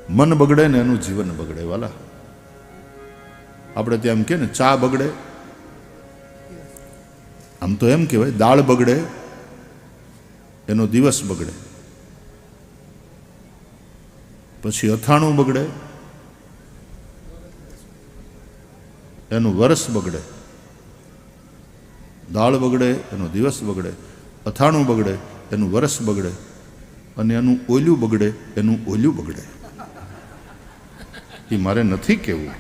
મન બગડે ને એનું જીવન બગડે વાલા. આપણે ત્યાં એમ કે ને ચા બગડે, આમ તો એમ કહેવાય દાળ બગડે એનો દિવસ બગડે, પછી અથાણું બગડે એનું વરસ બગડે, દાળ બગડે એનો દિવસ બગડે, અથાણું બગડે એનું વરસ બગડે, અને એનું ઓલ્યું બગડે એનું ઓલ્યું બગડે. એ મારે નથી કહેવું,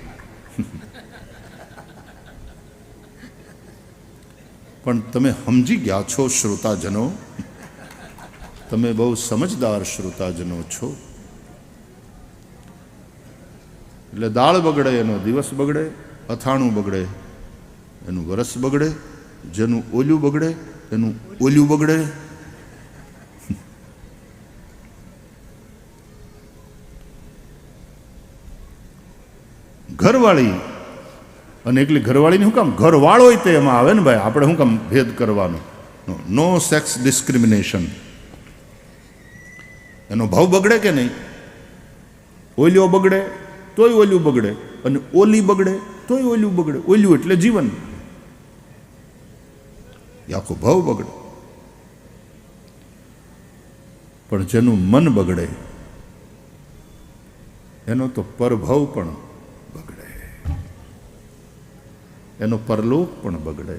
પણ તમે સમજી ગયા છો શ્રોતાજનો, તમે બહુ સમજદાર શ્રોતાજનો છો. એટલે દાળ બગડે એનો દિવસ બગડે, અથાણું બગડે એનું વરસ બગડે, જેનું ઓલ્યું બગડે એનું ઓલ્યું બગડે. ઘરવાળી અને એકલી ઘરવાળીને શું કામ ઘરવાળો હોય તે એમાં આવે ને ભાઈ, આપણે શું કામ ભેદ કરવાનો? નો સેક્સ ડિસ્ક્રિમિનેશન. એનો ભાવ બગડે કે નહીં? ઓલ્યો બગડે તોય ઓલ્યું બગડે, અને ઓલી બગડે તોય ઓલ્યું બગડે. ઓલ્યું એટલે જીવન, એ આખો ભાવ બગડે. પણ જેનું મન બગડે એનો તો પરભાવ પણ બગડે, એનો પરલોક પણ બગડે.